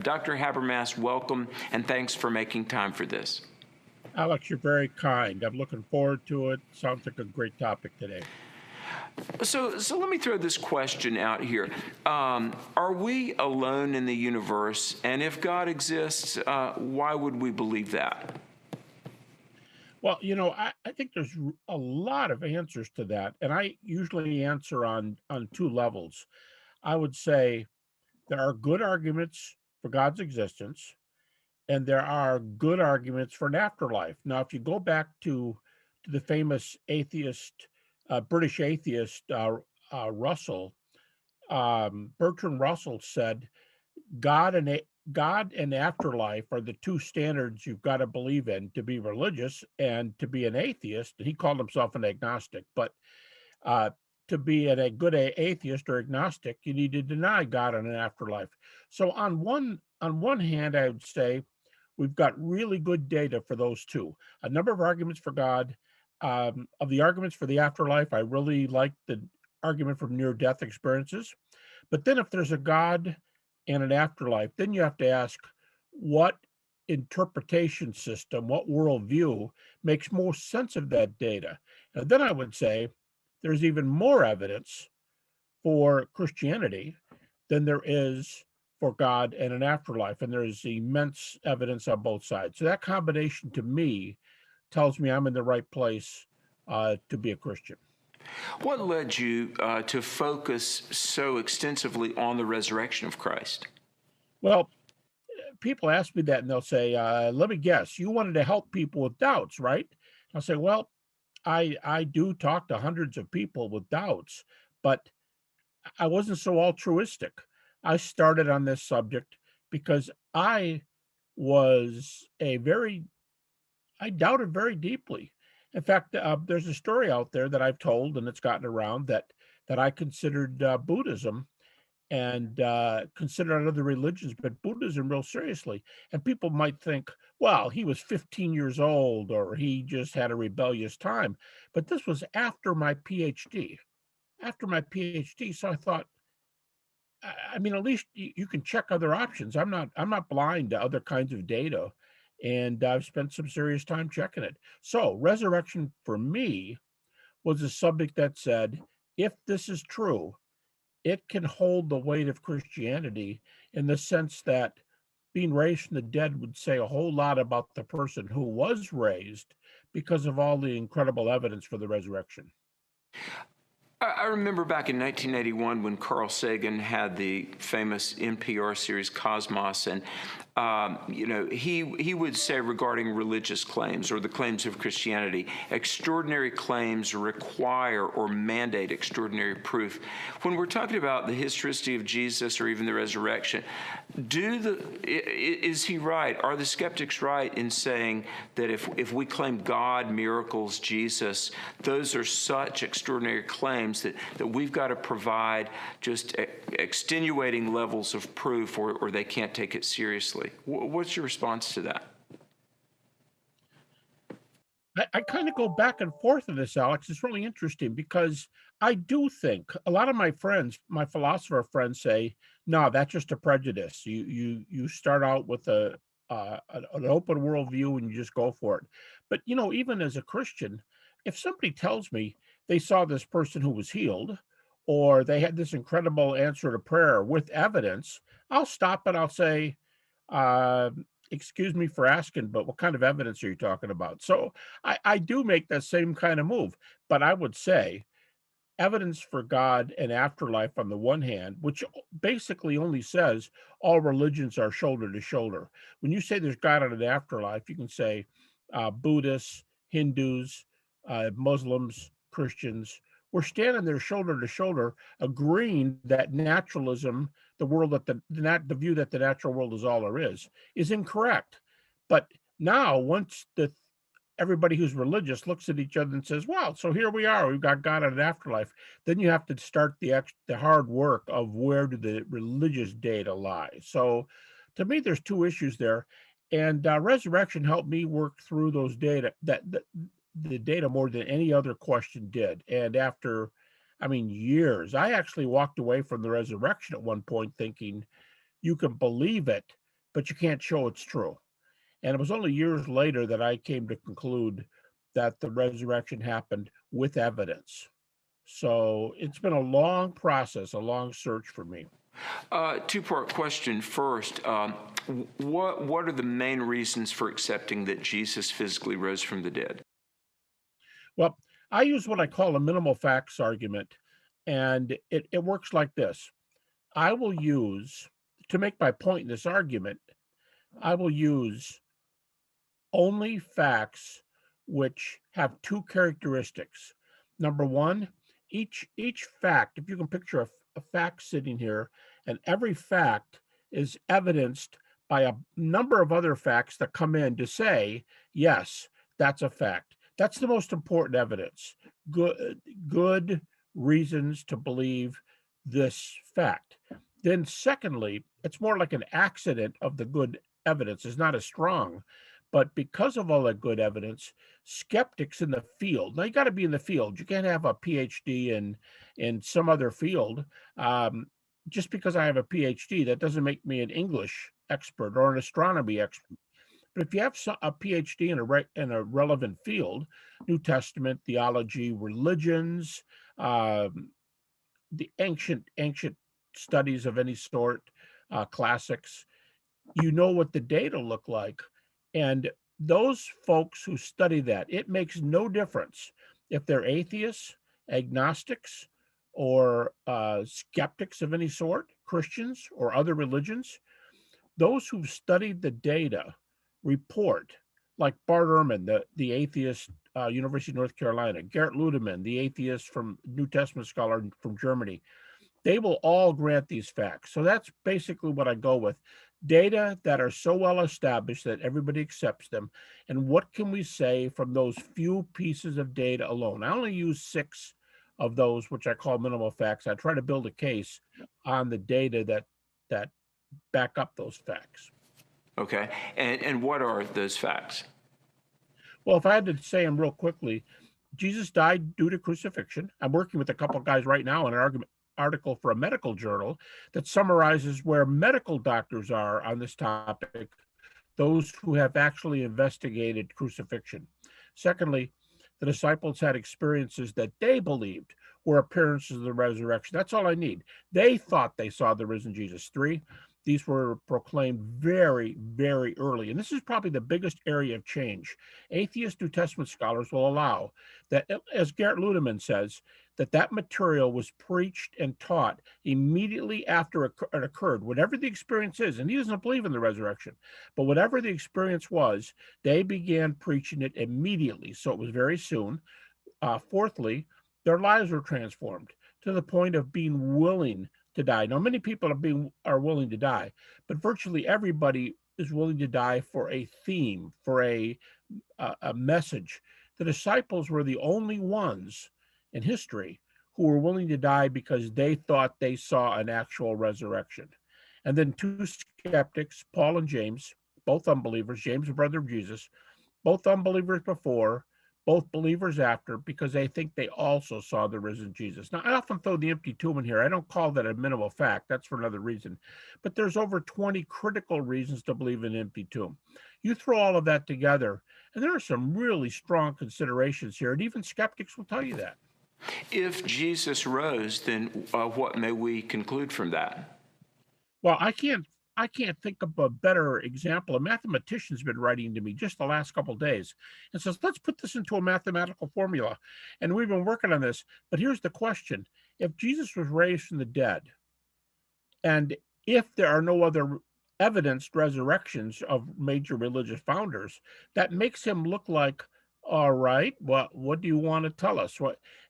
Dr. Habermas, welcome, and thanks for making time for this. Alex, you're very kind. I'm looking forward to it. Sounds like a great topic today. So let me throw this question out here. Are we alone in the universe? And if God exists, why would we believe that? Well, I think there's a lot of answers to that, and I usually answer on two levels. I would say there are good arguments for God's existence, and there are good arguments for an afterlife. Now, if you go back to the famous atheist, British atheist Russell, Bertrand Russell said, God and afterlife are the two standards you've got to believe in to be religious and to be an atheist. He called himself an agnostic, but uh, to be a good atheist or agnostic, you need to deny God and an afterlife. So on one hand, I would say we've got really good data for those two. A number of arguments for God. Of the arguments for the afterlife, I really like the argument from near-death experiences. But then if there's a God and an afterlife, then you have to ask what interpretation system, what worldview makes most sense of that data. And then I would say there's even more evidence for Christianity than there is for God and an afterlife. And there's immense evidence on both sides. So that combination to me tells me I'm in the right place to be a Christian. What led you to focus so extensively on the resurrection of Christ? Well, people ask me that and they'll say, let me guess, you wanted to help people with doubts, right? I'll say, well, I do talk to hundreds of people with doubts, but I wasn't so altruistic. I started on this subject because was a very, I doubted very deeply. In fact, there's a story out there that I've told, and it's gotten around that I considered Buddhism and considered other religions, but Buddhism real seriously. And people might think, well, he was 15 years old or he just had a rebellious time. But this was after my PhD. After my PhD, so I thought, I mean, at least you can check other options. I'm not blind to other kinds of data, and I've spent some serious time checking it. So resurrection for me was a subject that said, if this is true, it can hold the weight of Christianity in the sense that being raised from the dead would say a whole lot about the person who was raised because of all the incredible evidence for the resurrection. I remember back in 1981 when Carl Sagan had the famous NPR series Cosmos, and he would say regarding religious claims or the claims of Christianity, extraordinary claims require or mandate extraordinary proof. When we're talking about the historicity of Jesus or even the resurrection, is he right? Are the skeptics right in saying that if we claim God, miracles, Jesus, those are such extraordinary claims that we've got to provide just extenuating levels of proof or they can't take it seriously? What's your response to that? I kind of go back and forth on this, Alex. It's really interesting because I do think a lot of my friends, my philosopher friends, say, "No, that's just a prejudice. You start out with an open worldview and you just go for it." But even as a Christian, if somebody tells me they saw this person who was healed, or they had this incredible answer to prayer with evidence, I'll stop and I'll say, uh, excuse me for asking, but what kind of evidence are you talking about? So I do make that same kind of move. But I would say evidence for God and afterlife on the one hand, which basically only says all religions are shoulder to shoulder. When you say there's God and an afterlife, you can say Buddhists, Hindus, Muslims, Christians, we're standing there shoulder to shoulder, agreeing that naturalism, the world that the view that the natural world is all there is incorrect. But now, once the everybody who's religious looks at each other and says, "Well, so here we are. We've got God and an afterlife." Then you have to start the hard work of where do the religious data lie. So, to me, there's two issues there, and resurrection helped me work through those data that the data more than any other question did. And after, I mean, years, I actually walked away from the resurrection at one point thinking you can believe it, but you can't show it's true. And it was only years later that I came to conclude that the resurrection happened with evidence. So it's been a long process, a long search for me. Two-part question. First, what are the main reasons for accepting that Jesus physically rose from the dead? Well, I use what I call a minimal facts argument, and it works like this. I will use, to make my point in this argument, I will use only facts which have two characteristics. Number one, each fact, if you can picture a fact sitting here, and every fact is evidenced by a number of other facts that come in to say, yes, that's a fact. That's the most important evidence. Good reasons to believe this fact. Then secondly, it's more like an accident of the good evidence is not as strong. But because of all that good evidence, skeptics in the field, now you got to be in the field. You can't have a PhD in some other field. Just because I have a PhD, that doesn't make me an English expert or an astronomy expert. But if you have a PhD in a relevant field, New Testament, theology, religions, the ancient studies of any sort, classics, you know what the data look like. And those folks who study that, it makes no difference if they're atheists, agnostics, or skeptics of any sort, Christians or other religions. Those who've studied the data report, like Bart Ehrman, the atheist, University of North Carolina, Garrett Ludeman, the atheist from New Testament scholar from Germany, they will all grant these facts. So that's basically what I go with. Data that are so well established that everybody accepts them. And what can we say from those few pieces of data alone? I only use 6 of those, which I call minimal facts. I try to build a case on the data that back up those facts. Okay. And what are those facts? Well, if I had to say them real quickly, Jesus died due to crucifixion. I'm working with a couple of guys right now on an article for a medical journal that summarizes where medical doctors are on this topic, those who have actually investigated crucifixion. Secondly, the disciples had experiences that they believed were appearances of the resurrection. That's all I need. They thought they saw the risen Jesus. 3, these were proclaimed very, very early. And this is probably the biggest area of change. Atheist New Testament scholars will allow that, as Garrett Ludeman says, that material was preached and taught immediately after it occurred, whatever the experience is. And he doesn't believe in the resurrection, but whatever the experience was, they began preaching it immediately. So it was very soon. Fourthly, their lives were transformed to the point of being willing to die. Now, many people are willing to die, but virtually everybody is willing to die for a theme, for a message. The disciples were the only ones in history who were willing to die because they thought they saw an actual resurrection. And then 2 skeptics, Paul and James, both unbelievers, James, the brother of Jesus, both unbelievers before, both believers after, because they think they also saw the risen Jesus. Now, I often throw the empty tomb in here. I don't call that a minimal fact. That's for another reason. But there's over 20 critical reasons to believe in an empty tomb. You throw all of that together, and there are some really strong considerations here, and even skeptics will tell you that. If Jesus rose, then what may we conclude from that? Well, I can't think of a better example. A mathematician's been writing to me just the last couple of days and says, let's put this into a mathematical formula. And we've been working on this. But here's the question. If Jesus was raised from the dead, and if there are no other evidenced resurrections of major religious founders, that makes him look like, all right, what do you want to tell us?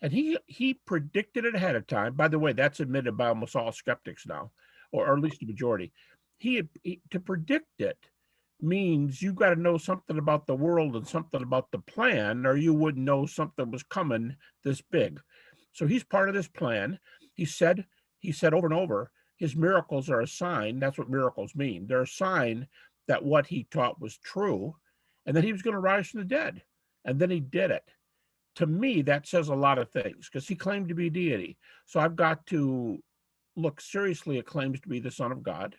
And he predicted it ahead of time. By the way, that's admitted by almost all skeptics now, or at least the majority. To predict it means you got to know something about the world and something about the plan, or you wouldn't know something was coming this big. So he's part of this plan. He said over and over, his miracles are a sign. That's what miracles mean. They're a sign that what he taught was true, and that he was going to rise from the dead. And then he did it. To me, that says a lot of things, because he claimed to be deity. So I've got to look seriously at claims to be the Son of God.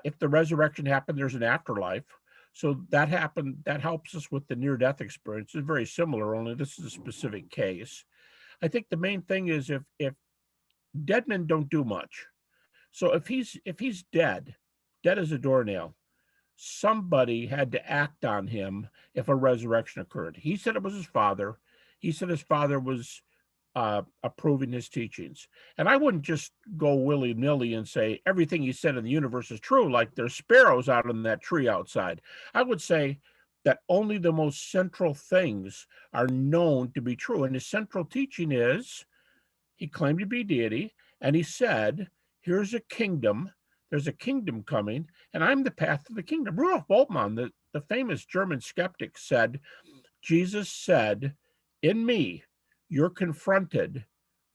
if the resurrection happened, there's an afterlife. So that happened. That helps us with the near-death experience. It's very similar, only this is a specific case. I think the main thing is if dead men don't do much. So if he's dead as a doornail, somebody had to act on him if a resurrection occurred. He said it was his father. He said his father was approving his teachings. And I wouldn't just go willy-nilly and say everything he said in the universe is true, like there's sparrows out in that tree outside. I would say that only the most central things are known to be true. And his central teaching is he claimed to be deity, and he said, here's a kingdom. There's a kingdom coming, and I'm the path to the kingdom. Rudolf Bultmann, the famous German skeptic, said, Jesus said, in me, you're confronted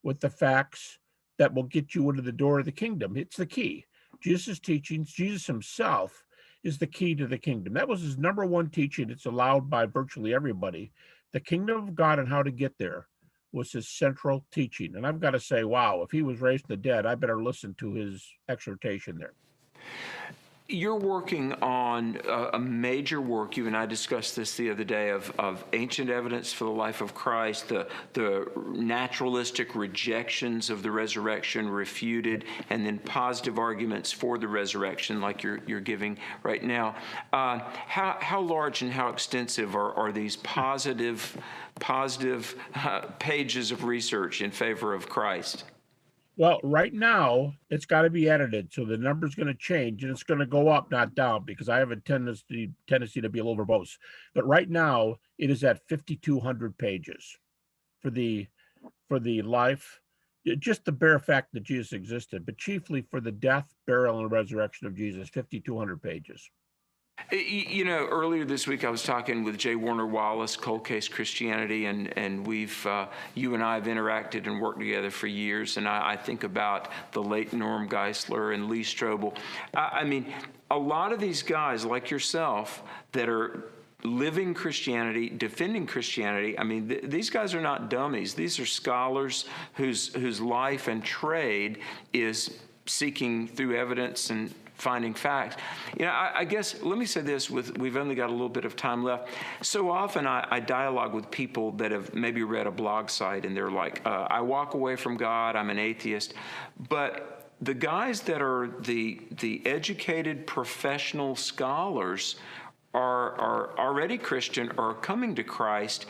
with the facts that will get you into the door of the kingdom. It's the key. Jesus' teachings, Jesus himself is the key to the kingdom. That was his number one teaching. It's allowed by virtually everybody. The kingdom of God and how to get there was his central teaching. And I've got to say, wow, if he was raised from the dead, I better listen to his exhortation there. You're working on a major work. You and I discussed this the other day of ancient evidence for the life of Christ, the naturalistic rejections of the resurrection refuted, and then positive arguments for the resurrection, like you're giving right now. How large and how extensive are these positive pages of research in favor of Christ? Well, right now, it's got to be edited. So the number's going to change and it's going to go up, not down, because I have a tendency to be a little verbose. But right now, it is at 5,200 pages for the life, just the bare fact that Jesus existed, but chiefly for the death, burial, and resurrection of Jesus, 5,200 pages. You know, earlier this week I was talking with J. Warner Wallace, Cold Case Christianity, and we've, you and I have interacted and worked together for years, and I think about the late Norm Geisler and Lee Strobel. I mean, a lot of these guys like yourself that are living Christianity, defending Christianity, I mean, these guys are not dummies. These are scholars whose life and trade is seeking through evidence and finding facts. You know, I guess, let me say this, we've only got a little bit of time left. So often I dialogue with people that have maybe read a blog site and they're like, I walk away from God, I'm an atheist. But the guys that are the educated professional scholars are already Christian or are coming to Christ.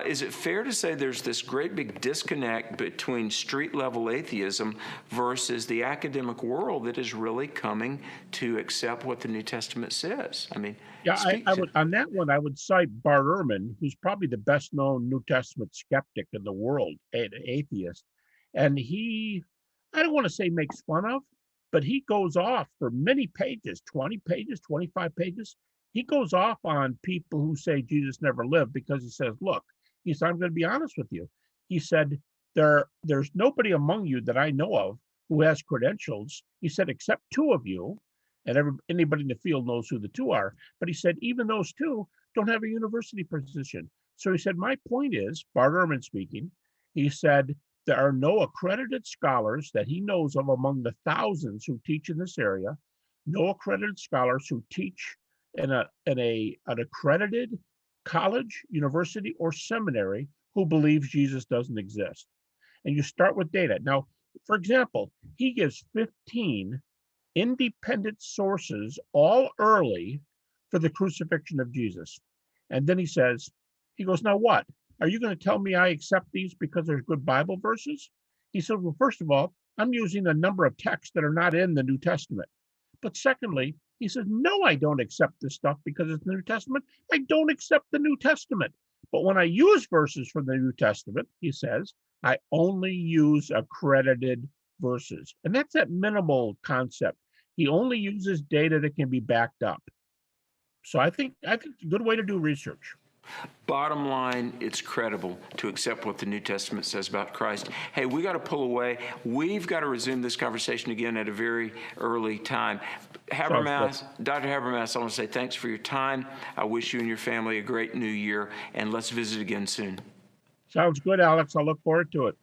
Is it fair to say there's this great big disconnect between street-level atheism versus the academic world that is really coming to accept what the New Testament says? I mean, yeah, I would on that one. I would cite Bart Ehrman, who's probably the best-known New Testament skeptic in the world, an atheist, and he, I don't want to say makes fun of, but he goes off for many pages, 20 pages, 25 pages. He goes off on people who say Jesus never lived because he says, look, he said, I'm going to be honest with you. He said, there's nobody among you that I know of who has credentials. He said, except two of you, and anybody in the field knows who the two are. But he said, even those two don't have a university position. So he said, my point is, Bart Ehrman speaking, he said, there are no accredited scholars that he knows of among the thousands who teach in this area, no accredited scholars who teach in an accredited college, university, or seminary who believes Jesus doesn't exist. And you start with data. Now, for example, he gives 15 independent sources, all early, for the crucifixion of Jesus. And then he goes, now what? Are you going to tell me I accept these because there's good Bible verses? He said, well, first of all, I'm using a number of texts that are not in the New Testament. But secondly, he says, no, I don't accept this stuff because it's the New Testament. I don't accept the New Testament. But when I use verses from the New Testament, he says, I only use accredited verses. And that's that minimal concept. He only uses data that can be backed up. So I think it's a good way to do research. Bottom line, it's credible to accept what the New Testament says about Christ. Hey, we got to pull away. We've got to resume this conversation again at a very early time. Habermas, Dr. Habermas, I want to say thanks for your time. I wish you and your family a great new year, and let's visit again soon. Sounds good, Alex. I look forward to it.